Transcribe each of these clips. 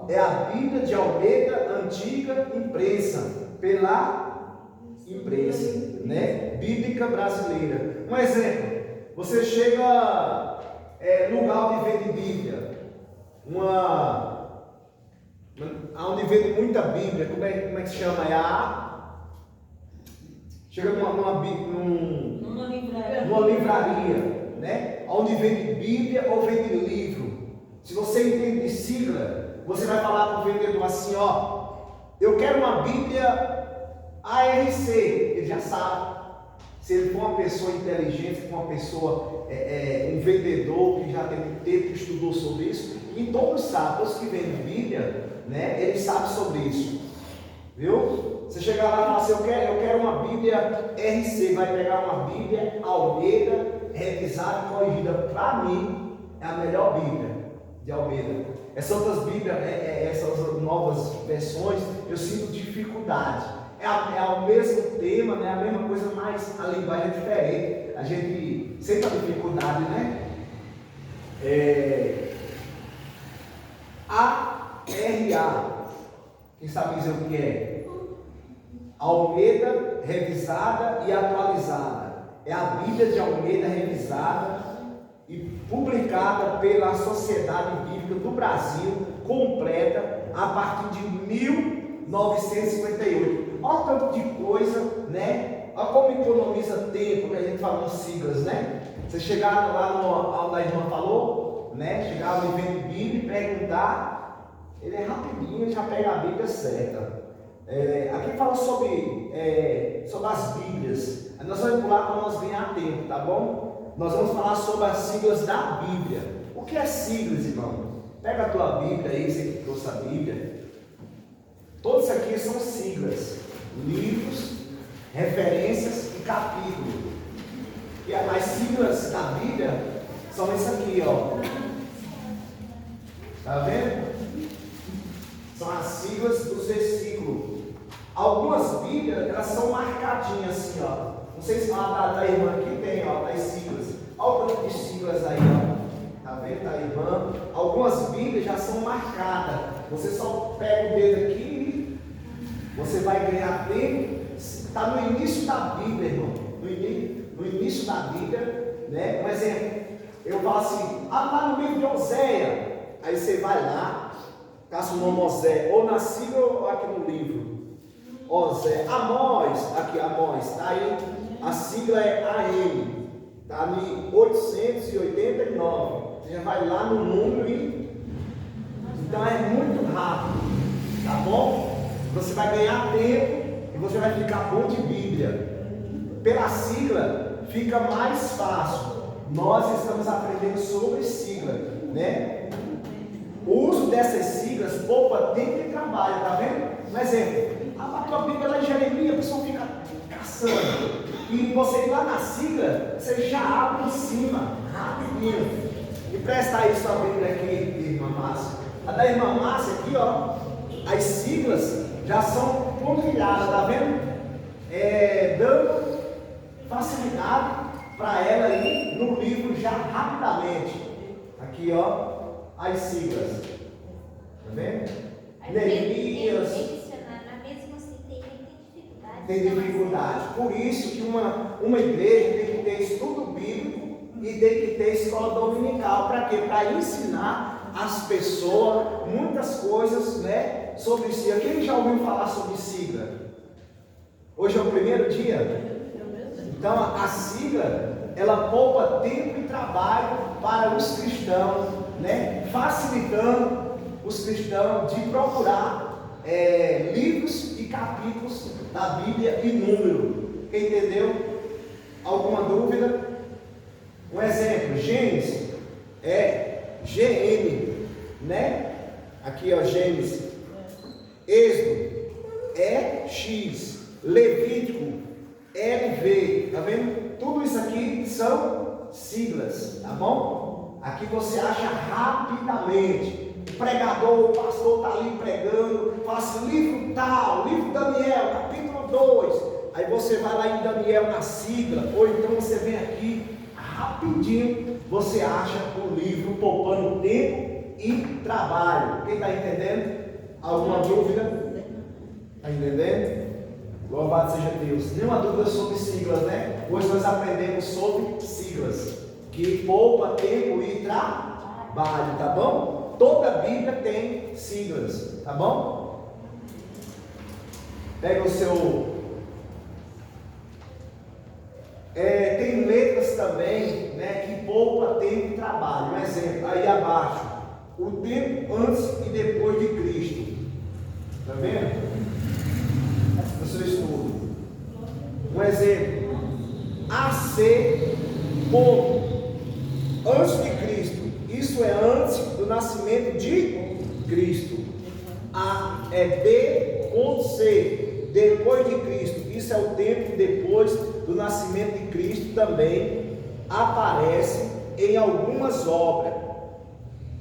é a Bíblia de Almeida Antiga Imprensa, pela imprensa, né? Bíblica brasileira. Um exemplo, você chega lugar onde vende Bíblia, onde vende muita Bíblia, como é que se chama? Chega numa livraria, né? Onde vende Bíblia ou vende livro. Se você entende de sigla, você vai falar para o vendedor assim, ó, eu quero uma Bíblia ARC, ele já sabe. Se ele for uma pessoa inteligente, se for uma pessoa, um vendedor que já tem muito tempo que estudou sobre isso, e todos sabem, todos que vendem Bíblia, né, eles sabem sobre isso, viu? Você chegar lá e falar assim, eu quero uma Bíblia RC, vai pegar uma Bíblia Almeida, revisada e corrigida, para mim, é a melhor Bíblia de Almeida. Essas outras Bíblias, essas novas versões, eu sinto dificuldade. É o mesmo tema, né? A mesma coisa, mas a linguagem é diferente. A gente sente a dificuldade, né? ARA, quem sabe dizer o que é? Almeida revisada e atualizada. É a Bíblia de Almeida revisada e publicada pela Sociedade Bíblica do Brasil, completa, a partir de 1958. Olha o tanto de coisa, né? Olha como economiza tempo, que a gente fala em siglas, né? Você chegar lá onde a irmã falou, né? Chegar no evento Bíblia e perguntar, ele é rapidinho, já pega a Bíblia certa. Aqui fala sobre as Bíblias. Nós vamos pular para nós ganhar tempo, tá bom? Nós vamos falar sobre as siglas da Bíblia. O que é siglas, irmão? Pega a tua Bíblia aí, você que trouxe a Bíblia. Todos aqui são siglas, livros, referências e capítulos. E as siglas da Bíblia são isso aqui, ó. Tá vendo? São as siglas dos versículos. Algumas Bíblias, elas são marcadinhas assim, ó. Não sei se da irmã aqui tem, ó, as siglas. Olha o tanto de siglas aí, ó. Tá vendo, da irmã? Algumas Bíblias já são marcadas. Você só pega o dedo aqui, você vai ganhar tempo. Está no início da Bíblia, irmão. No início da Bíblia, né? Um exemplo, eu falo assim, lá no livro de Oséias. Aí você vai lá, caça o nome Oséias, ou na sigla ou aqui no livro. Oséias, Amós, aqui Amós, está aí, a sigla é AM, está em 889. Você já vai lá no número e. Então é muito rápido, tá bom? Você vai ganhar tempo e você vai ficar bom de Bíblia. Pela sigla fica mais fácil. Nós estamos aprendendo sobre sigla, né? O uso dessas siglas poupa tempo e trabalho, tá vendo? Um exemplo, a tua Bíblia lá em Jeremias, a pessoa fica caçando. E você ir lá na sigla, você já abre em cima, rapidinho. E presta aí sua Bíblia aqui, irmã Márcia. A da irmã Márcia aqui, ó, as siglas já são pontilhadas, tá vendo? Dando facilidade para ela ir no livro já rapidamente. Aqui, ó, as siglas. Tá vendo? Neemias. Tem dificuldade. Por isso que uma igreja tem que ter estudo bíblico e tem que ter escola dominical. Para quê? Para ensinar as pessoas muitas coisas, né, sobre sigla. Quem já ouviu falar sobre sigla? Hoje é o primeiro dia? Então a sigla, ela poupa tempo e trabalho para os cristãos, né, facilitando os cristãos de procurar livros e capítulos da Bíblia e número. Quem entendeu? Alguma dúvida? Um exemplo, Gênesis é GM, né? Aqui, ó, Gênesis. Êxodo é X. Levítico LV. Tá vendo? Tudo isso aqui são siglas, tá bom? Aqui você acha rapidamente. O pregador, o pastor está ali pregando, fala assim, livro tal, livro Daniel, capítulo 2. Aí você vai lá em Daniel na sigla, ou então você vem aqui, rapidinho, você acha o livro poupando tempo e trabalho. Quem está entendendo? Alguma dúvida? Está entendendo? Louvado seja Deus. Nenhuma dúvida sobre siglas, né? Hoje nós aprendemos sobre siglas, que poupa tempo e trabalho, tá bom? Toda a Bíblia tem siglas, tá bom? Pega o seu... tem letras também, né, que poupa tempo e trabalho. Um exemplo, aí abaixo, o tempo antes e depois de Cristo. Está vendo? No seu estudo. Um exemplo, AC, ponto, antes de Cristo. Isso é antes do nascimento de Cristo. A é B, ponto C, depois de Cristo. Isso é o tempo depois do nascimento de Cristo. Também aparece em algumas obras.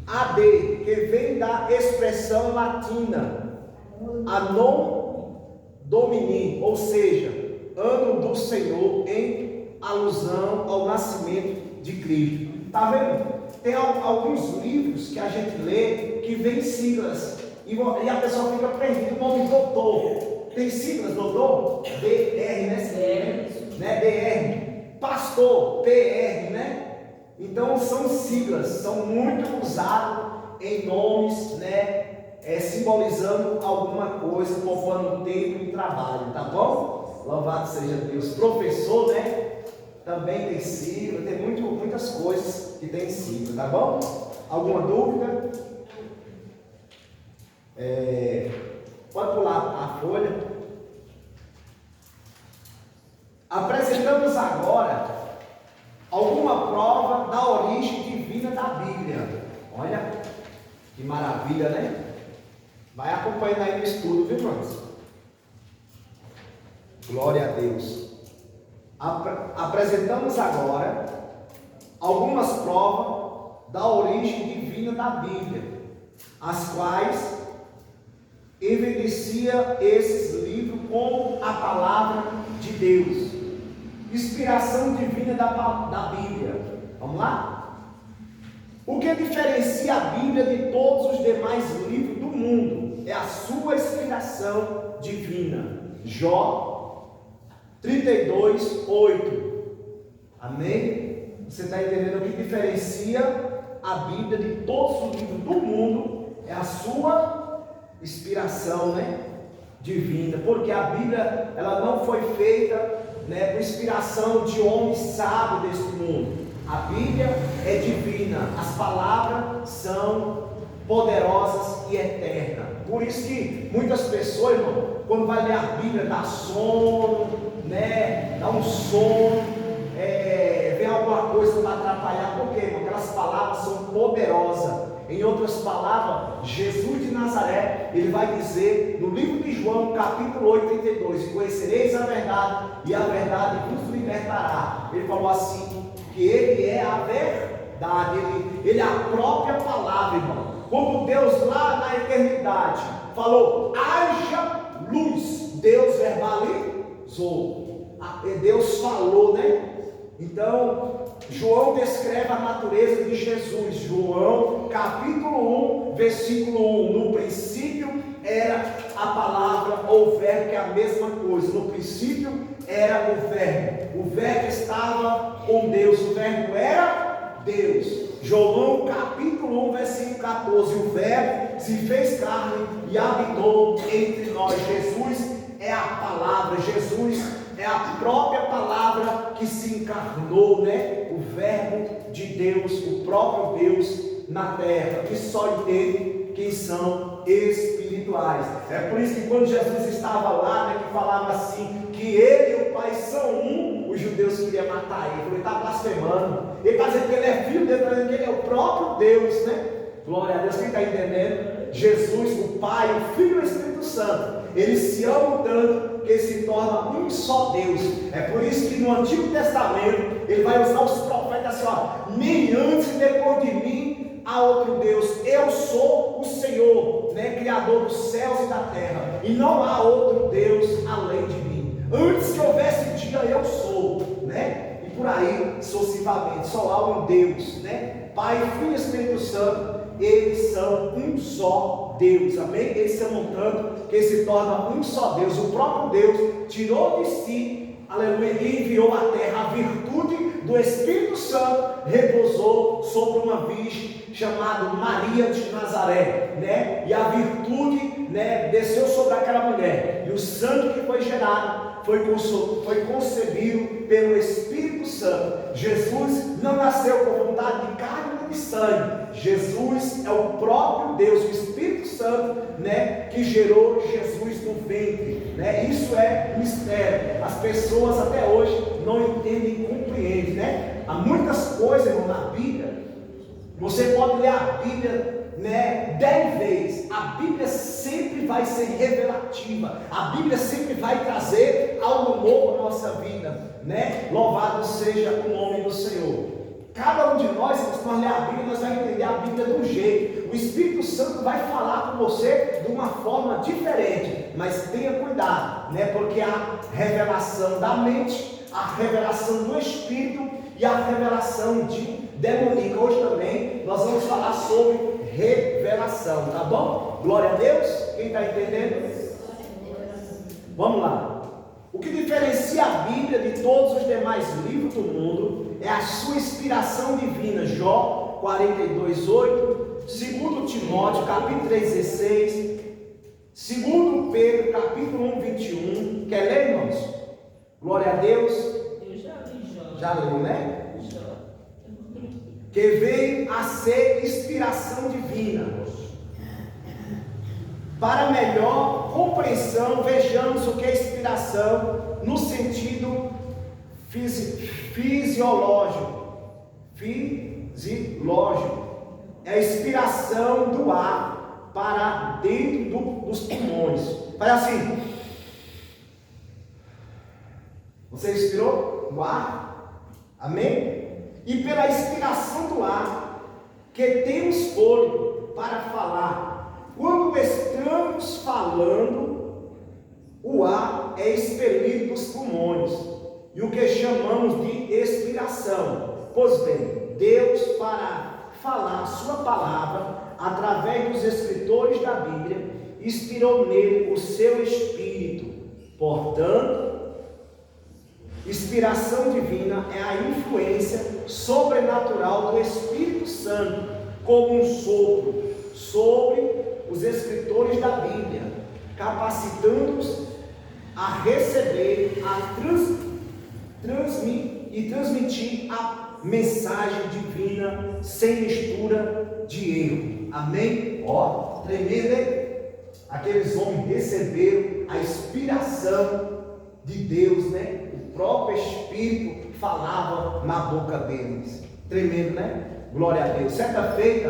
AD, que vem da expressão latina Anno Domini, ou seja, ano do Senhor, em alusão ao nascimento de Cristo. Está vendo? Tem alguns livros que a gente lê que vem siglas e a pessoa fica perdida. O nome doutor tem siglas, doutor? DR, né? DR. Pastor, PR, né? Então são siglas, são muito usadas em nomes, né? Simbolizando alguma coisa, poupando tempo e trabalho, tá bom? Louvado seja Deus. Professor, né? Também tem sigla, tem muitas coisas que tem sigla, tá bom? Alguma dúvida? Pode pular a folha. Apresentamos agora alguma prova da origem divina da Bíblia. Olha, que maravilha, né? Vai acompanhando aí no estudo, viu, irmãos? Glória a Deus. Apresentamos agora algumas provas da origem divina da Bíblia, as quais evidencia esses livros como a palavra de Deus. Inspiração divina da Bíblia. Vamos lá? O que diferencia a Bíblia de todos os demais livros do mundo é a sua inspiração divina. Jó 32:8. Amém? Você está entendendo o que diferencia a Bíblia de todos os livros do mundo? É a sua inspiração, né, divina. Porque a Bíblia, ela não foi feita, né, por inspiração de homens sábios deste mundo. A Bíblia é divina, as palavras são poderosas e eternas. Por isso que muitas pessoas, irmão, quando vai ler a Bíblia, dá sono, né? Dá um sono, vem alguma coisa para atrapalhar. Por quê? Porque aquelas palavras são poderosas. Em outras palavras, Jesus de Nazaré, ele vai dizer no livro de João, capítulo 8:32: conhecereis a verdade, e a verdade vos libertará. Ele falou assim, que ele é a verdade, ele é a própria palavra, irmão. Quando Deus lá na eternidade falou, haja luz, Deus verbalizou, Deus falou, né? Então, João descreve a natureza de Jesus. João, capítulo 1, versículo 1. No princípio era a palavra ou o verbo, que é a mesma coisa. No princípio era o verbo. O verbo estava com Deus. O verbo era Deus. João, capítulo 1, versículo 14. O verbo se fez carne e habitou entre nós. Jesus é a palavra. Jesus é a própria palavra que se encarnou, né? O verbo de Deus, o próprio Deus na terra, que só entende quem são espirituais. É por isso que quando Jesus estava lá, né, que falava assim, que ele e o Pai são um, os judeus queriam matar ele. Ele está blasfemando. Ele está dizendo que ele é filho, ele está dizendo que ele é o próprio Deus, né? Glória a Deus, quem está entendendo? Jesus, o Pai, o Filho e o Espírito Santo, eles se amam tanto que se torna um só Deus. É por isso que no Antigo Testamento ele vai usar os profetas assim, ó, nem antes e depois de mim há outro Deus. Eu sou o Senhor, né, Criador dos céus e da terra, e não há outro Deus além de mim. Antes que houvesse dia, eu sou, né? E por aí sucessivamente, só há um Deus, né? Pai, Filho e Espírito Santo, eles são um só Deus, amém? Eles se amam tanto que se torna um só Deus. O próprio Deus tirou de si, aleluia, e enviou à terra a virtude do Espírito Santo, repousou sobre uma virgem chamada Maria de Nazaré, né? E a virtude, né, desceu sobre aquela mulher, e o sangue que foi gerado foi concebido pelo Espírito Santo. Jesus não nasceu por vontade de carne nem de sangue. Jesus é o próprio Deus, o Espírito Santo, né, que gerou Jesus no ventre, né? Isso é mistério. As pessoas até hoje não entendem e compreendem, né? Há muitas coisas, irmão, na Bíblia. Você pode ler a Bíblia, né, 10 vezes, a Bíblia sempre vai ser revelativa, a Bíblia sempre vai trazer algo novo na nossa vida, né? Louvado seja o nome do Senhor. Cada um de nós, se nós ler a Bíblia, nós vamos entender a Bíblia de um jeito. O Espírito Santo vai falar com você de uma forma diferente, mas tenha cuidado, né? Porque a revelação da mente, a revelação do Espírito e a revelação demoníaca. Hoje também nós vamos falar sobre revelação, tá bom? Glória a Deus. Quem está entendendo? Vamos lá. O que diferencia a Bíblia de todos os demais livros do mundo é a sua inspiração divina. Jó 42:8, 2 Timóteo capítulo 3:16, 2 Pedro capítulo 1:21. Quer ler, irmãos? Glória a Deus. Eu já li Jó. Já leu, né? Jó. Que veio a ser inspiração divina. Para melhor compreensão, vejamos o que é inspiração no sentido fisiológico. É a inspiração do ar para dentro dos pulmões. Faz assim. Você inspirou no ar? Amém? E pela inspiração do ar, que temos fôlego para falar. Quando estamos falando, o ar é expelido dos pulmões, e o que chamamos de expiração. Pois bem, Deus, para falar sua palavra, através dos escritores da Bíblia, inspirou nele o seu Espírito. Portanto, inspiração divina é a influência sobrenatural do Espírito Santo, como um sopro sobre os escritores da Bíblia, capacitando-os a receber, transmitir a mensagem divina sem mistura de erro. Amém? Ó, tremendo, hein? Aqueles homens receberam a inspiração de Deus, né? O próprio Espírito falava na boca deles. Tremendo, né? Glória a Deus. Certa feita,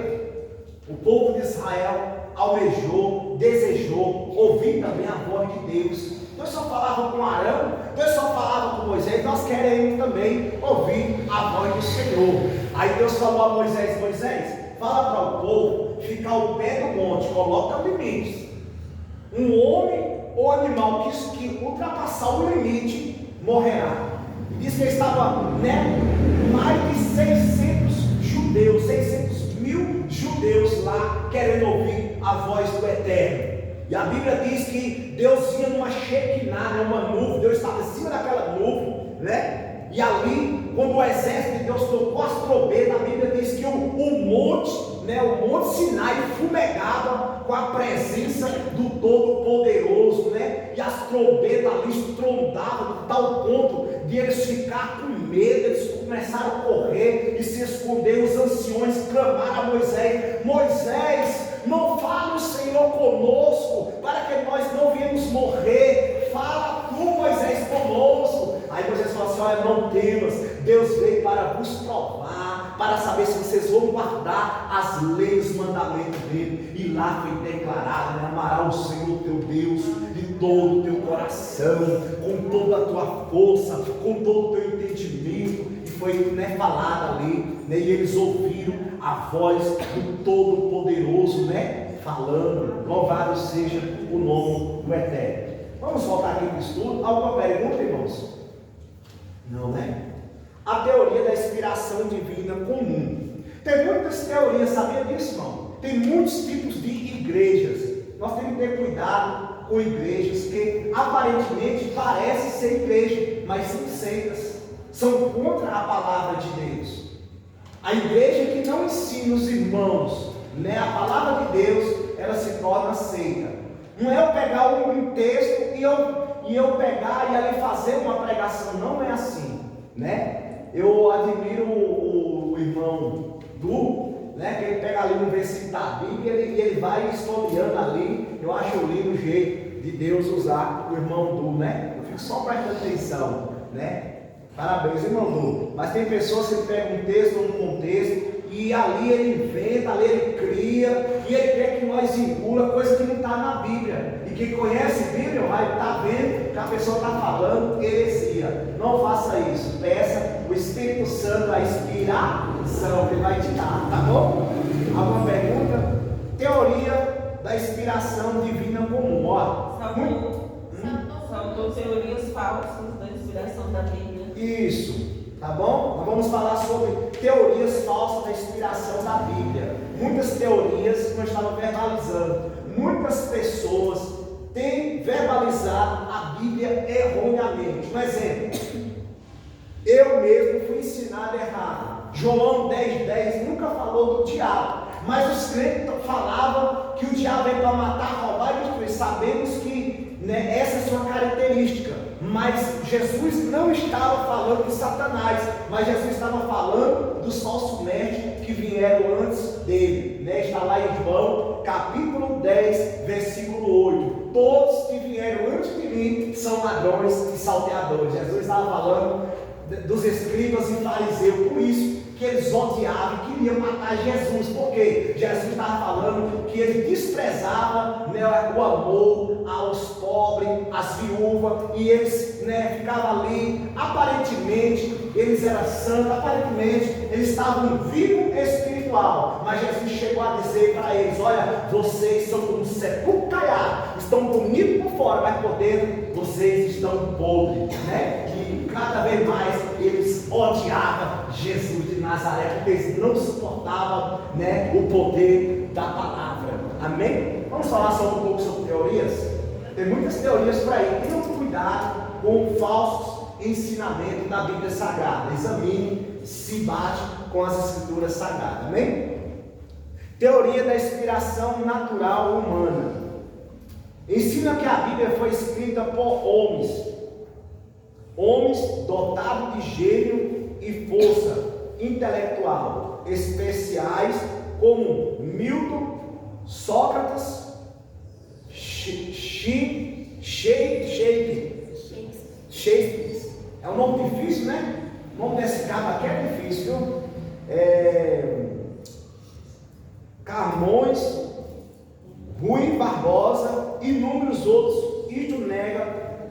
o povo de Israel almejou, desejou ouvir também a voz de Deus. Deus só falava com Arão, Deus só falava com Moisés. Nós queremos também ouvir a voz do Senhor. Aí Deus falou a Moisés: Moisés, fala para o povo ficar ao pé do monte, coloca limites. Um homem ou animal que ultrapassar o limite morrerá. Diz que estava, né, mais de 600 mil judeus lá querendo ouvir a voz do Eterno. E a Bíblia diz que Deus ia numa Shekinah, uma nuvem. Deus estava em cima daquela nuvem, né? E ali, quando o exército de Deus tocou as trombetas, a Bíblia diz que o monte, né, o monte Sinai fumegava com a presença do Todo-Poderoso, né? E as trombetas ali estrondavam de tal ponto de eles ficar com medo. Eles começaram a correr e se esconder. Os anciões clamaram a Moisés: Moisés, não fale o Senhor conosco, para que nós não viemos morrer. Fala tu, Moisés, conosco. Aí Moisés falou assim: olha, não temas, Deus veio para vos provar, para saber se vocês vão guardar as leis, os mandamentos dele. E lá foi declarado, né? Amarás o Senhor teu Deus de todo o teu coração, com toda a tua força, com todo o teu entendimento. E foi, né, falado ali, né? E eles ouviram a voz do Todo-Poderoso, né, falando. Louvado seja o nome do Eterno. Vamos voltar aqui para o estudo. Alguma pergunta, irmãos? Não, né? A teoria da inspiração divina comum. Tem muitas teorias, sabia disso, irmão? tem muitos tipos de igrejas. Nós temos que ter cuidado com igrejas que aparentemente parecem ser igreja, mas são seitas, são contra a palavra de Deus. A igreja que não ensina os irmãos, né, a palavra de Deus, ela se torna seita. Não é eu pegar um texto e eu pegar e ali fazer uma pregação, não é assim, né? Eu admiro o irmão Du, né, que ele pega ali um versículo da Bíblia e ele vai historiando ali. Eu acho lindo o jeito de Deus usar o irmão Du, né? Eu fico só prestando atenção, né? Parabéns, irmão Du. Mas tem pessoas que pegam um texto ou um contexto e ali ele inventa, ali ele cria, e ele quer que nós engula coisa que não está na Bíblia. E quem conhece a Bíblia vai estar vendo que a pessoa está falando heresia. Não faça isso. Peça o Espírito Santo a inspiração que ele vai te dar, tá bom? Alguma pergunta? Teoria da inspiração divina comum. Ó, são teorias falsas da inspiração da Bíblia. Isso. Tá bom? Nós vamos falar sobre teorias falsas da inspiração da Bíblia. Muitas teorias que nós estávamos verbalizando. Muitas pessoas têm verbalizado a Bíblia erroneamente. Um exemplo. Eu mesmo fui ensinado errado. João 10:10 nunca falou do diabo. Mas os crentes falavam que o diabo veio para matar, roubar e destruir. Sabemos que, né, essa é a sua característica. Mas Jesus não estava falando de Satanás, mas Jesus estava falando dos falsos mestres que vieram antes dele, né? Está lá em João, capítulo 10, versículo 8. Todos que vieram antes de mim são ladrões e salteadores. Jesus estava falando dos escribas e fariseus, por isso que eles odiavam e queriam matar Jesus, porque Jesus estava falando que ele desprezava, né, o amor aos pobres, às viúvas, e eles, né, ficavam ali, aparentemente eles eram santos, aparentemente eles estavam vivos espiritual, mas Jesus chegou a dizer para eles: olha, vocês são como um sepulcro caiado, estão bonitos por fora, mas por dentro vocês estão podres, né? E cada vez mais eles odiavam Jesus de Nazaré, porque eles não suportavam, né, o poder da palavra. Amém? Vamos falar só um pouco sobre teorias? Tem muitas teorias por aí. Tenham cuidado com falsos ensinamentos da Bíblia Sagrada. Examine se bate com as Escrituras Sagradas. Amém? Teoria da inspiração natural humana. Ensina que a Bíblia foi escrita por homens dotados de gênio e força intelectual especiais, como Milton, Sócrates, Shakespeare. É um nome difícil, né? O nome desse cara aqui é difícil, viu? Camões, Rui Barbosa e inúmeros outros. Isto nega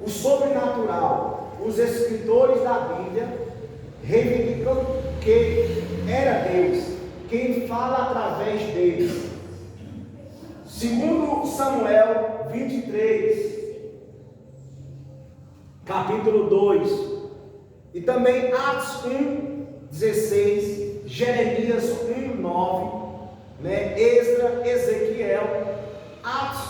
o sobrenatural. Os escritores da Bíblia reivindicam que era Deus quem fala através deles. Segundo Samuel 23, capítulo 2, e também Atos 1:16, Jeremias 1:9, né? Esdras, Ezequiel, Atos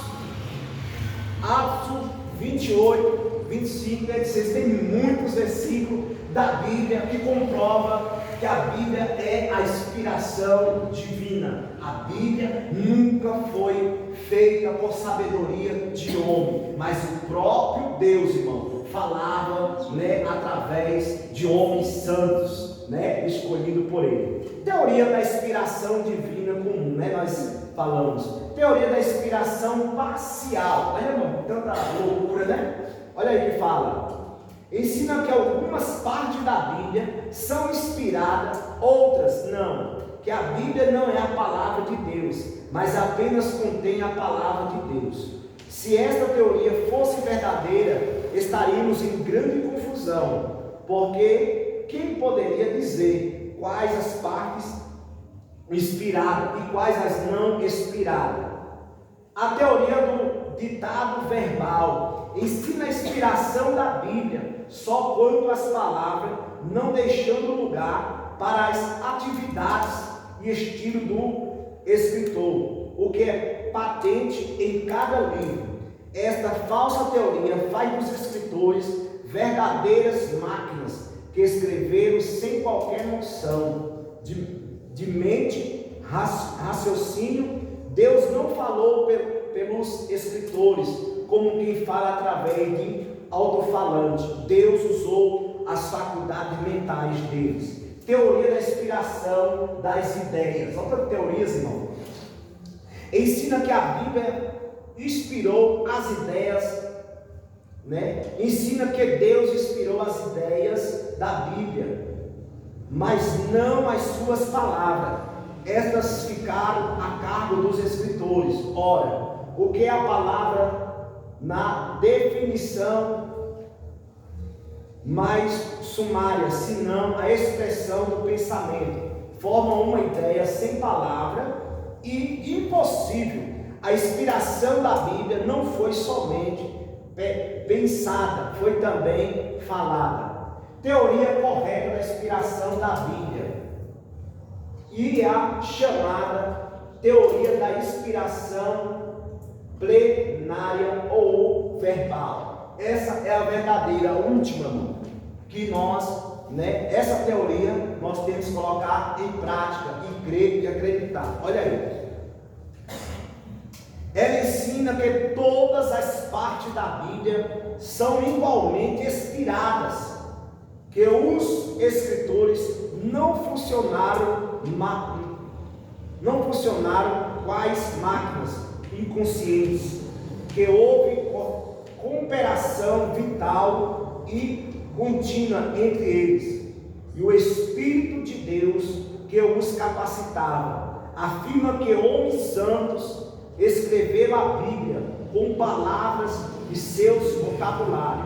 28, 25 e 26, tem muitos versículos da Bíblia que comprova que a Bíblia é a inspiração divina. A Bíblia nunca foi feita por sabedoria de homem, mas o próprio Deus, irmão, falava, né, através de homens santos, né, escolhido por ele. Teoria da inspiração divina comum, né, nós falamos. Teoria da inspiração parcial. Olha, irmão, tanta loucura, né? Olha aí que fala. Ensina que algumas partes da Bíblia são inspiradas, outras não. Que a Bíblia não é a palavra de Deus, mas apenas contém a palavra de Deus. Se esta teoria fosse verdadeira, estaríamos em grande confusão, porque quem poderia dizer quais as partes inspiradas e quais as não inspiradas? A teoria do ditado verbal ensina a inspiração da Bíblia só quanto às palavras, não deixando lugar para as atividades e estilo do escritor, o que é patente em cada livro. Esta falsa teoria faz dos escritores verdadeiras máquinas que escreveram sem qualquer noção de mente, raciocínio. Deus não falou pelos escritores como quem fala através de alto-falante. Deus usou as faculdades mentais deles. Teoria da inspiração das ideias. Outra teoria, irmão. Ensina que a Bíblia inspirou as ideias, né? Ensina que Deus inspirou as ideias da Bíblia, mas não as suas palavras. Estas ficaram a cargo dos escritores. Ora, o que é a palavra na definição mais sumária, senão a expressão do pensamento? Forma uma ideia sem palavra e impossível. A inspiração da Bíblia não foi somente pensada, foi também falada. Teoria correta da inspiração da Bíblia e a chamada teoria da inspiração plenária ou verbal. Essa é a verdadeira última que nós, essa teoria nós temos que colocar em prática e crer e acreditar. Olha aí. Ela ensina que todas as partes da Bíblia são igualmente inspiradas, que os escritores não funcionaram quais máquinas inconscientes, que houve cooperação vital e contínua entre eles, e o Espírito de Deus que os capacitava. Afirma que homens santos escreveram a Bíblia com palavras de seus vocabulários,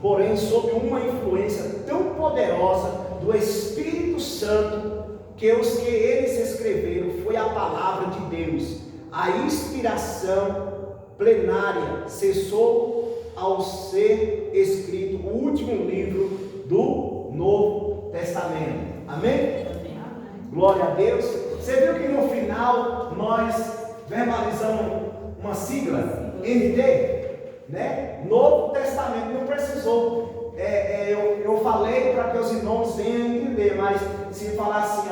porém sob uma influência tão poderosa do Espírito Santo, que os que eles escreveram foi a palavra de Deus. A inspiração plenária cessou ao ser escrito o último livro do Novo Testamento. Amém? Glória a Deus. Você viu que no final nós verbalizamos uma sigla, NT, né? Novo Testamento. Não precisou. Eu falei para que os irmãos venham entender, mas se falar assim,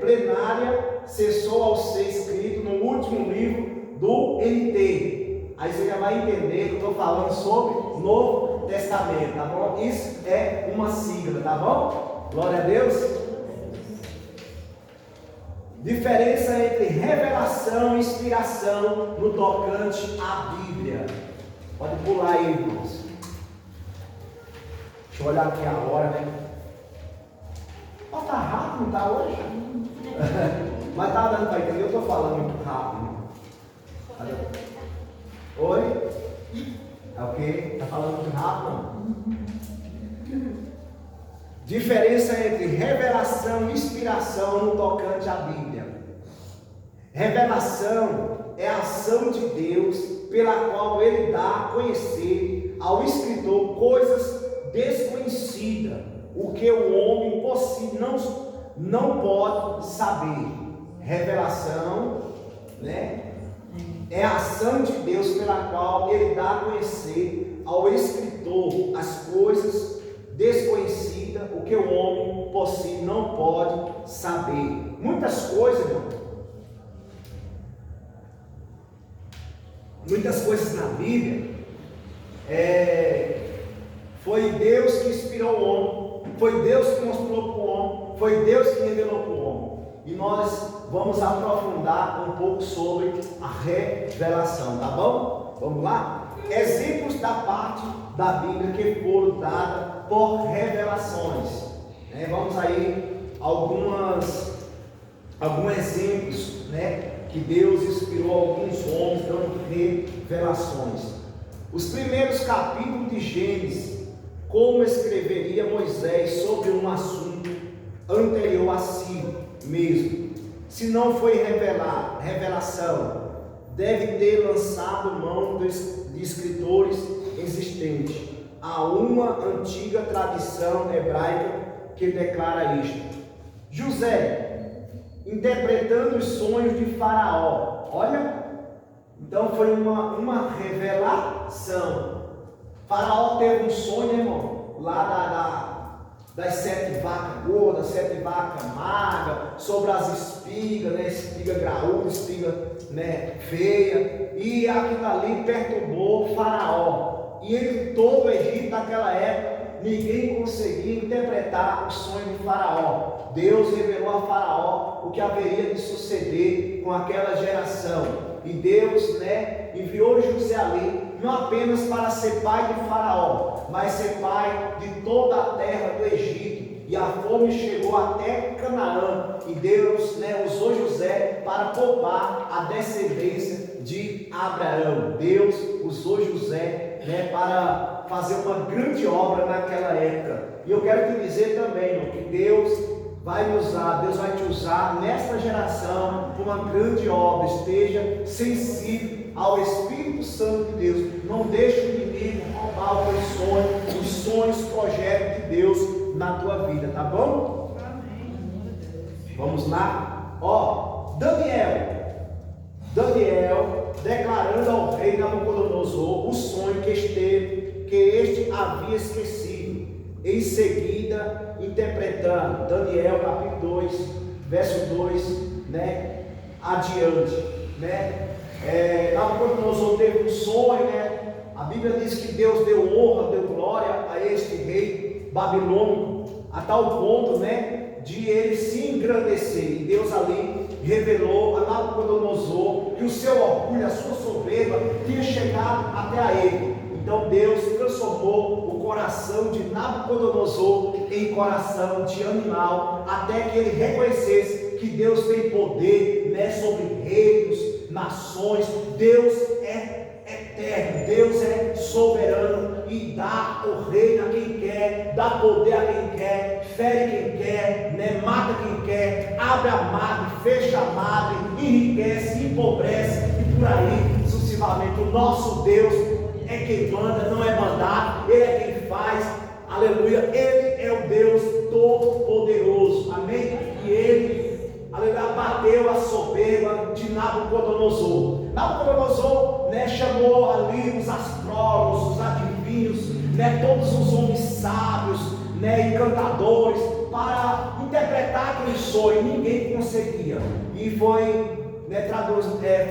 plenária cessou ao ser escrito no último livro do NT. Aí você já vai entender que eu estou falando sobre Novo Testamento, tá bom? Isso é uma sigla, tá bom? Glória a Deus. Diferença entre revelação e inspiração no tocante à Bíblia. Pode pular aí, irmãos. Deixa eu olhar aqui a hora, né? Ó, tá rápido, não tá hoje? Mas tá dando para entender, eu estou falando muito rápido. Oi? É o quê? Tá falando muito rápido? Não? Diferença entre revelação e inspiração no tocante à Bíblia. Revelação é a ação de Deus pela qual Ele dá a conhecer ao escritor coisas desconhecidas, o que o homem possível não pode saber. Revelação, é a ação de Deus pela qual Ele dá a conhecer ao escritor as coisas desconhecidas, o que o homem possível não pode saber. Muitas coisas, irmão. Muitas coisas na Bíblia foi Deus que inspirou o homem, foi Deus que mostrou para o homem, foi Deus que revelou para o homem. E nós vamos aprofundar um pouco sobre a revelação, tá bom? Vamos lá? Exemplos da parte da Bíblia que foram dadas por revelações. Vamos aí alguns exemplos, que Deus inspirou alguns homens dando revelações. Os primeiros capítulos de Gênesis, como escreveria Moisés sobre um assunto anterior a si mesmo. Se não foi revelação, deve ter lançado mão de escritores existentes. Há uma antiga tradição hebraica que declara isto. José, interpretando os sonhos de Faraó. Olha, então foi uma revelação. Faraó teve um sonho, irmão, lá das 7 vacas gordas, 7 vacas magras, sobre as espigas, né? Espiga graúda, espiga, né, feia, e aquilo ali perturbou Faraó. E em todo o Egito naquela época, ninguém conseguia interpretar o sonho de Faraó. Deus revelou a Faraó o que haveria de suceder com aquela geração. E Deus, né, enviou José ali, não apenas para ser pai de Faraó, mas ser pai de toda a terra do Egito. E a fome chegou até Canaã. E Deus, né, usou José para poupar a descendência de Abraão. Deus usou José, né, para fazer uma grande obra naquela época. E eu quero te dizer também, irmão, que Deus vai me usar, Deus vai te usar nesta geração para uma grande obra. Esteja sensível ao Espírito Santo de Deus. Não deixe o inimigo roubar o teu sonho, os sonhos, projetos de Deus na tua vida, tá bom? Amém. Vamos lá? Ó, Daniel declarando ao rei Nabucodonosor o sonho que este havia esquecido. Em seguida, interpretando Daniel capítulo 2, verso 2, né, adiante, né? Nabucodonosor teve um sonho, né? A Bíblia diz que Deus deu honra, deu glória a este rei babilônico, a tal ponto, né, de ele se engrandecer. E Deus ali revelou a Nabucodonosor que o seu orgulho, a sua soberba tinha chegado até a ele. Então Deus transformou o coração de Nabucodonosor em coração de animal, até que ele reconhecesse que Deus tem poder, né, sobre reinos, nações. Deus é eterno, Deus é soberano e dá o reino a quem quer, dá poder a quem quer, fere quem quer, né, mata quem quer, abre a madre, fecha a madre, enriquece, empobrece e por aí sucessivamente. O nosso Deus é quem manda, não é mandado, Ele é quem faz, aleluia. Ele é o Deus Todo-Poderoso, amém? E Ele, aleluia, abateu a soberba de Nabucodonosor. Nabucodonosor, né, chamou ali os astrólogos, os adivinhos, né, todos os homens sábios, né, encantadores, para interpretar aquele sonho. Ninguém conseguia. E foi, né,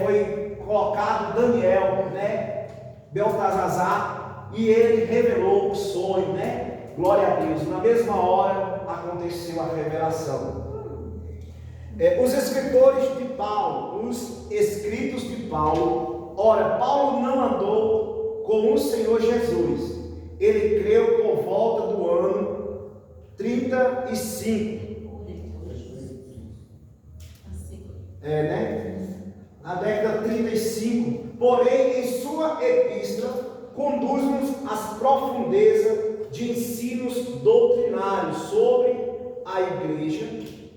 foi colocado Daniel, né, Beltesazar, e ele revelou o sonho, né? Glória a Deus. Na mesma hora aconteceu a revelação. Os escritores de Paulo, os escritos de Paulo, ora, Paulo não andou com o Senhor Jesus. Ele creu por volta do ano 35. Né? Na década 35. Porém, em sua epístola, conduz-nos às profundezas de ensinos doutrinários sobre a igreja,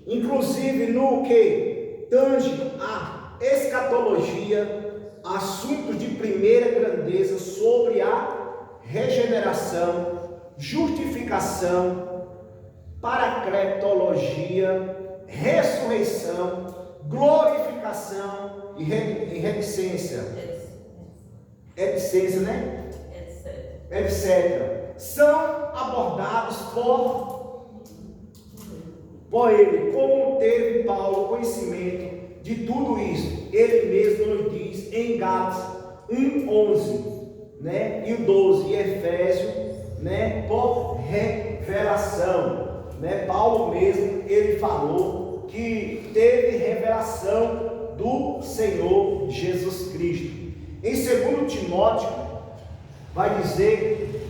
inclusive no que tange a escatologia, assuntos de primeira grandeza sobre a regeneração, justificação, paracletologia, ressurreição, glorificação e reticência, né? Etc. São abordados por ele. Como teve Paulo conhecimento de tudo isso, ele mesmo nos diz em Gálatas 1:11, né? E o 12, e Efésios, né? Por revelação, né? Paulo mesmo, ele falou que teve revelação do Senhor Jesus Cristo. Em 2 Timóteo, vai dizer,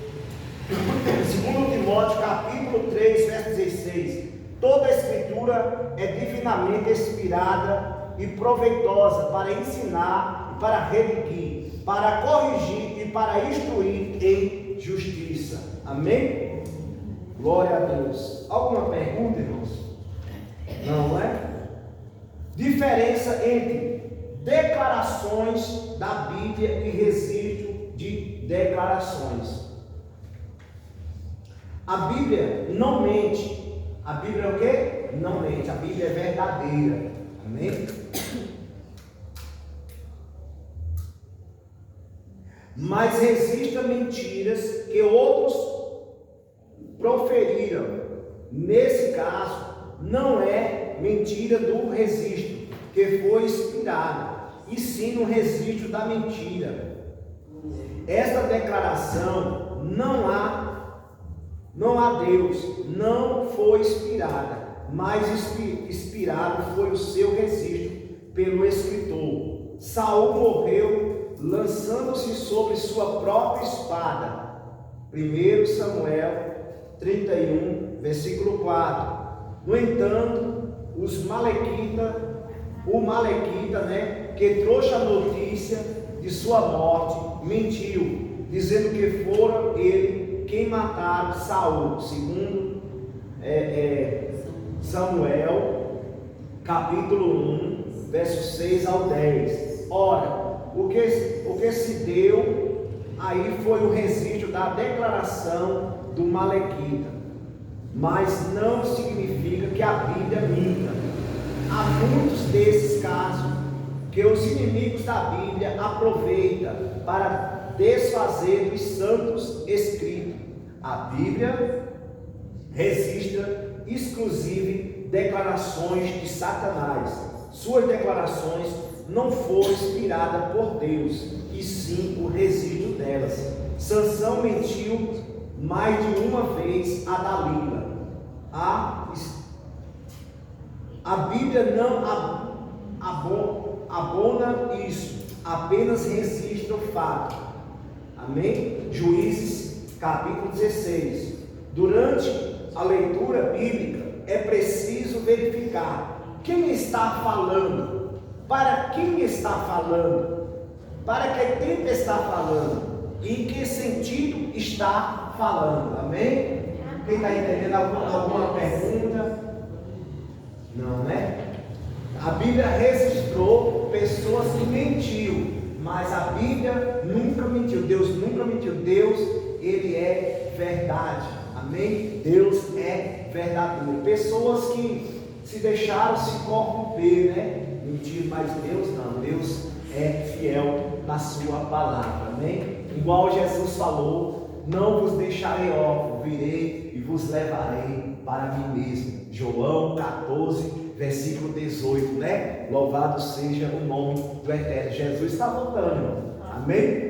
2 Timóteo capítulo 3, verso 16: toda a escritura é divinamente inspirada e proveitosa para ensinar e para redigir, para corrigir e para instruir em justiça. Amém? Glória a Deus. Alguma pergunta, irmãos? Não é? Diferença entre declarações da Bíblia e registro de declarações. A Bíblia não mente. A Bíblia é o quê? Não mente. A Bíblia é verdadeira. Amém? Mas resista mentiras que outros proferiram. Nesse caso, não é mentira do registro que foi inspirada, e sim no registro da mentira. Esta declaração não há Deus, não foi inspirada, mas inspirado foi o seu registro pelo escritor. Saul morreu lançando-se sobre sua própria espada. 1 Samuel 31, versículo 4. No entanto, o Malequita, que trouxe a notícia de sua morte, mentiu, dizendo que fora ele quem mataram Saul, segundo Samuel, capítulo 1, versos 6 ao 10. Ora, o que se deu aí foi o registro da declaração do Malequita, mas não significa que a Bíblia minta. Há muitos desses casos que os inimigos da Bíblia aproveitam para desfazer os santos escritos. A Bíblia registra exclusive declarações de Satanás. Suas declarações não foram inspiradas por Deus, e sim o registro delas. Sansão mentiu mais de uma vez a Dalila. A Bíblia não abona isso, apenas registra o fato. Amém? Juízes capítulo 16. Durante a leitura bíblica é preciso verificar quem está falando, para quem está falando, para que tempo está falando e em que sentido está falando. Amém? Quem está entendendo alguma pergunta? Não, né? A Bíblia registrou pessoas que mentiu, mas a Bíblia nunca mentiu. Deus nunca mentiu. Deus, Ele é verdade. Amém? Deus é verdadeiro. Pessoas que se deixaram se corromper, mentir, mas Deus não. Deus é fiel na sua palavra. Amém? Igual Jesus falou: não vos deixarei órfãos, virei e vos levarei para mim mesmo. João 14, versículo 18, Louvado seja o nome do Eterno. Jesus está voltando, irmão. Amém?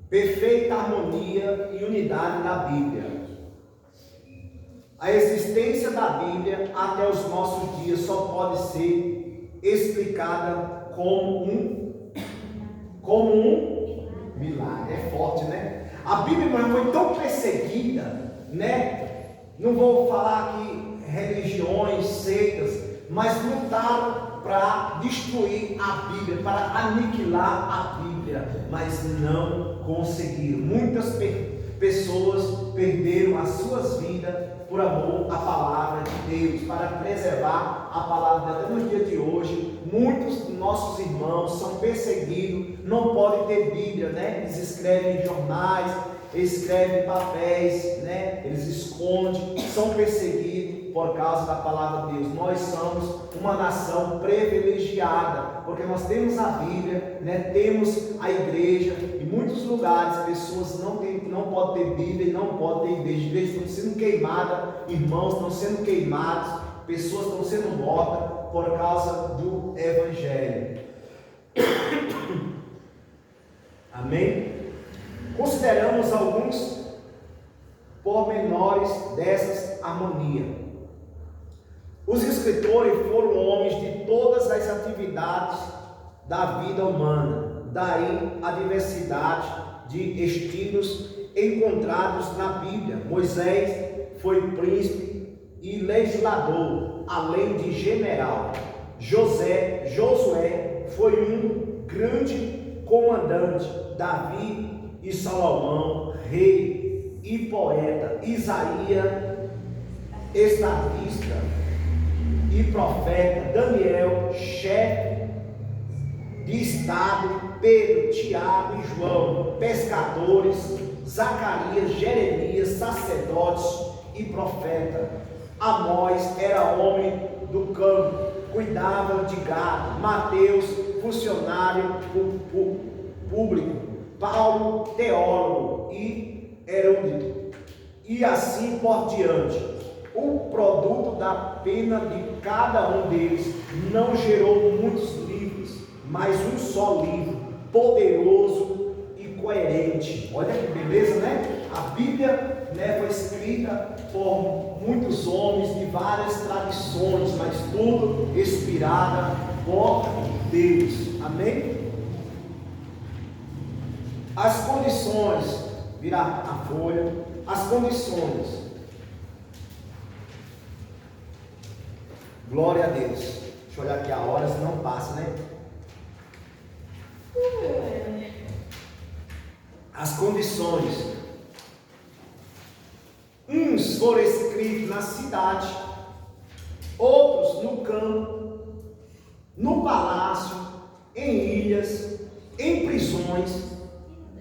Perfeita harmonia e unidade na Bíblia. A existência da Bíblia até os nossos dias só pode ser explicada como um milagre. É forte, A Bíblia foi tão perseguida, Não vou falar aqui religiões, seitas, mas lutaram para destruir a Bíblia, para aniquilar a Bíblia, mas não conseguiram. Muitas pessoas perderam as suas vidas por amor à palavra de Deus, para preservar a palavra de Deus. No dia de hoje, muitos dos nossos irmãos são perseguidos, não podem ter Bíblia, Eles escrevem em jornais, eles escrevem papéis, Eles escondem, são perseguidos por causa da palavra de Deus. Nós somos uma nação privilegiada, porque nós temos a Bíblia, temos a igreja. Em muitos lugares, pessoas não podem ter Bíblia e não podem ter igreja. Igrejas estão sendo queimadas, irmãos estão sendo queimados, pessoas estão sendo mortas por causa do Evangelho. Amém? Consideramos alguns pormenores dessas harmonias. Os escritores foram homens de todas as atividades da vida humana, daí a diversidade de estilos encontrados na Bíblia. Moisés foi príncipe e legislador, além de general. Josué foi um grande comandante. Davi e Salomão, rei e poeta. Isaías, estadista e profeta. Daniel, chefe de estado. Pedro, Tiago e João, pescadores. Zacarias, Jeremias, sacerdotes e profeta. Amós era homem do campo, cuidava de gado. Mateus, funcionário público. Paulo, teólogo e erudito. E assim por diante. O produto da pena de cada um deles não gerou muitos livros, mas um só livro, poderoso e coerente. Olha que beleza, né? A Bíblia, né, foi escrita por muitos homens de várias tradições, mas tudo inspirada por Deus. Amém? As condições, virar a folha, as condições. Glória a Deus. Deixa eu olhar aqui a hora, senão passa, né? As condições. Uns foram escritos na cidade, outros no campo, no palácio, em ilhas, em prisões,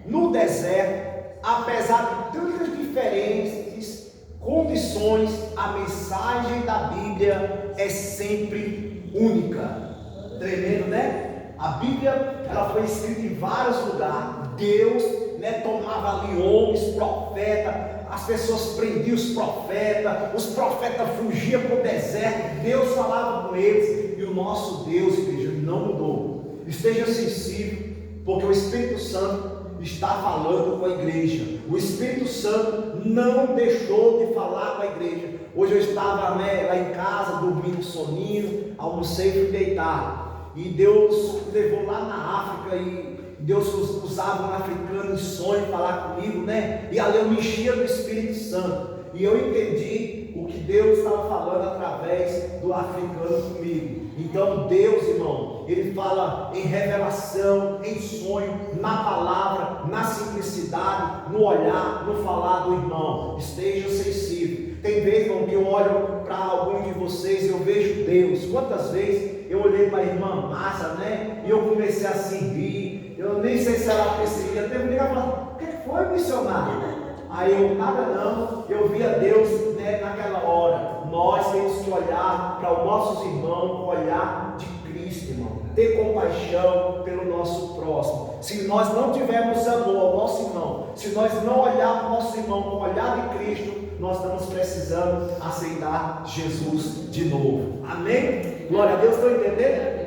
no deserto. Apesar de tantas diferentes condições, a mensagem da Bíblia é sempre única. Tremendo, né? A Bíblia, ela foi escrita em vários lugares. Deus, né, tomava ali homens, profetas, as pessoas prendiam os profetas fugiam para o deserto, Deus falava com eles, e o nosso Deus, igreja, não mudou. Esteja sensível, porque o Espírito Santo está falando com a igreja. O Espírito Santo não deixou de falar com a igreja. Hoje eu estava, né, lá em casa, dormindo soninho, almocei e fui deitar, e Deus levou lá na África, e Deus usava um africano em sonho falar comigo, né? E ali eu me enchia do Espírito Santo. E eu entendi o que Deus estava falando através do africano comigo. Então Deus, irmão, Ele fala em revelação, em sonho, na palavra, na simplicidade, no olhar, no falar do irmão. Esteja sensível. Tem vezes, irmão, que eu olho para algum de vocês e eu vejo Deus. Quantas vezes eu olhei para a irmã Márcia, né? E eu comecei a se rir. Eu nem sei se ela percebia. Teve um dia que ela falou: o que foi, missionário? Aí eu, nada não, eu via Deus, né, naquela hora. Nós temos que olhar para os nossos irmãos com o olhar de Cristo, irmão. Ter compaixão pelo nosso próximo. Se nós não tivermos amor ao nosso irmão, se nós não olharmos para o nosso irmão com o olhar de Cristo, nós estamos precisando aceitar Jesus de novo. Amém? Glória a Deus, estão entendendo?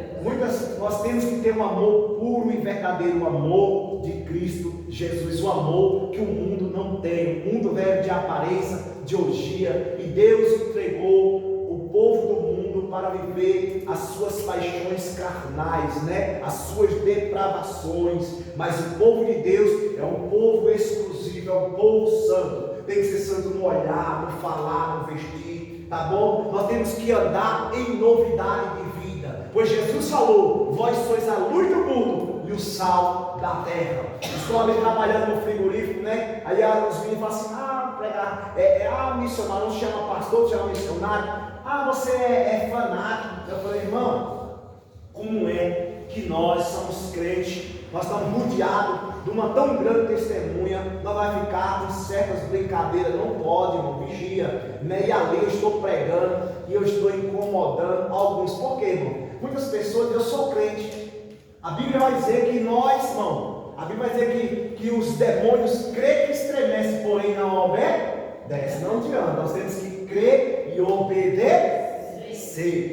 Nós temos que ter um amor puro e verdadeiro, o amor de Cristo Jesus, o amor que o mundo não tem. O mundo veio de aparência, de orgia, e Deus entregou o povo do mundo para viver as suas paixões carnais, né? As suas depravações. Mas o povo de Deus é um povo exclusivo, é um povo santo. Tem que ser santo no olhar, no falar, no vestir, tá bom? Nós temos que andar em novidade de vida, pois Jesus falou: vós sois a luz do mundo e o sal da terra. Estou ali trabalhando no frigorífico, né? Aí os meninos falam assim: pregar, missionário, não chama pastor, chama missionário. Você é fanático. Eu falei: irmão, como é que nós somos crentes, nós estamos rodeados de uma tão grande testemunha, não vai ficar com certas brincadeiras, não pode, irmão, vigia, né? E ali eu estou pregando e eu estou incomodando alguns. Por quê, irmão? Muitas pessoas, eu sou crente, a Bíblia vai dizer que nós, irmão, a Bíblia vai dizer que os demônios creem que estremecem, porém não obedecem. Não adianta, nós temos que crer e obedecer.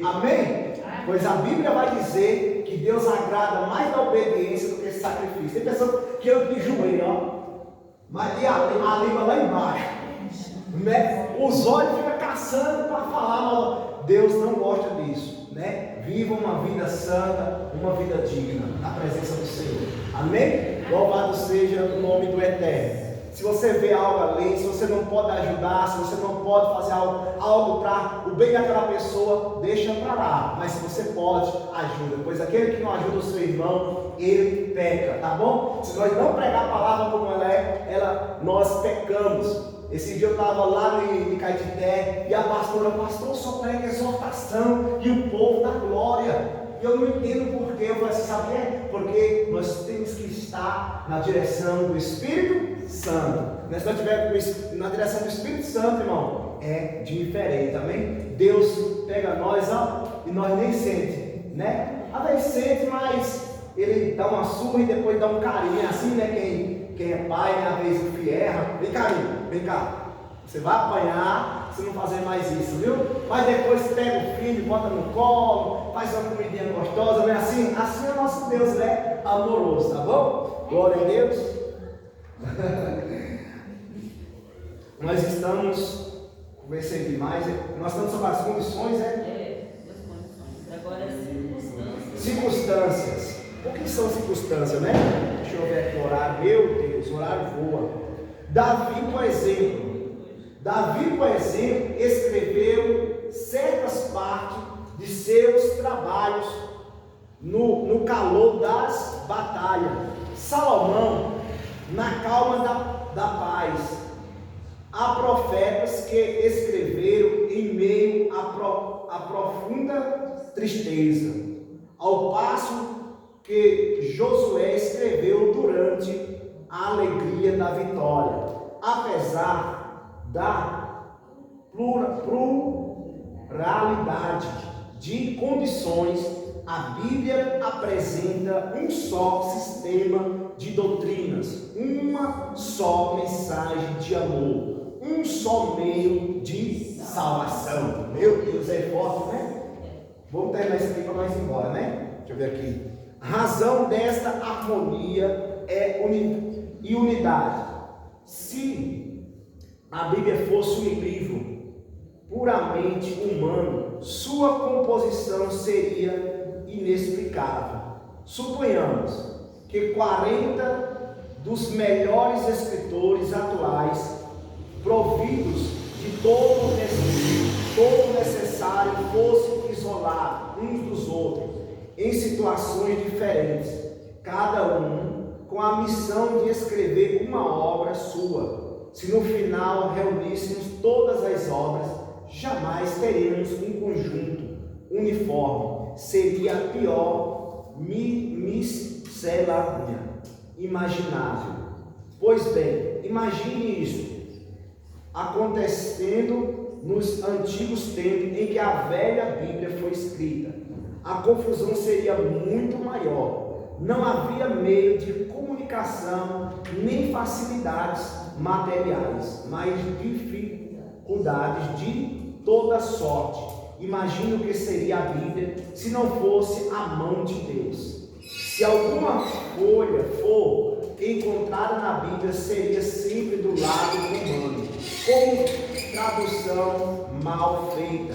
Amém? Pois a Bíblia vai dizer que Deus agrada mais da obediência do que esse sacrifício. Tem pessoa que eu de joelho, mas e a língua lá embaixo, né? Os olhos ficam caçando para falar, mas Deus não gosta disso, né? Viva uma vida santa, uma vida digna na presença do Senhor. Amém? Louvado seja o nome do Eterno. Se você vê algo ali, se você não pode ajudar, se você não pode fazer algo para o bem daquela pessoa, deixa para lá. Mas se você pode, ajuda. Pois aquele que não ajuda o seu irmão, ele peca, tá bom? Se nós não pregar a palavra como ela é, nós pecamos. Esse dia eu estava lá em Caetité e a pastora: pastor, só prega exortação e o povo dá glória. E eu não entendo porquê. Eu falei assim: sabe o quê? Porque nós temos que estar na direção do Espírito Santo. Se nós estivermos na direção do Espírito Santo, irmão, é diferente, amém? Deus pega nós, ó, e nós nem sente, né? Às vezes sente, mas Ele dá uma surra e depois dá um carinho, assim, né? Quem é pai, né? Às vezes o filho erra, vem cá, vem cá. Você vai apanhar se não fazer mais isso, viu? Mas depois pega o filho, bota no colo, faz uma comidinha gostosa, não é assim? Assim é o nosso Deus, né? Amoroso, tá bom? Glória a Deus. Nós estamos, conversei demais, nós estamos sobre as condições, né? As condições. Agora as circunstâncias. Circunstâncias. O que são circunstâncias, né? Deixa eu ver aqui o horário. Meu Deus, o horário voa. Davi, por exemplo, escreveu certas partes de seus trabalhos no calor das batalhas. Salomão, na calma da paz. Há profetas que escreveram em meio à profunda tristeza, ao passo que Josué escreveu durante a alegria da vitória. Apesar da pluralidade de condições, a Bíblia apresenta um só sistema de doutrinas, uma só mensagem de amor, um só meio de salvação. Meu Deus, é forte, né? Vamos terminar isso aqui para nós ir embora, né? Deixa eu ver aqui. A razão desta harmonia e unidade. Se a Bíblia fosse um livro puramente humano, sua composição seria inexplicável. Suponhamos que 40 dos melhores escritores atuais, providos de todo o necessário, fossem isolados uns dos outros em situações diferentes, cada um com a missão de escrever uma obra sua. Se no final reuníssemos todas as obras, jamais teríamos um conjunto uniforme. Seria a pior miscelânea imaginável. Pois bem, imagine isso acontecendo nos antigos tempos em que a velha Bíblia foi escrita. A confusão seria muito maior. Não havia meio de comunicação, nem facilidades materiais, mas dificuldades de toda sorte. Imagine o que seria a Bíblia se não fosse a mão de Deus. Se alguma folha for encontrada na Bíblia, seria sempre do lado humano, como tradução mal feita,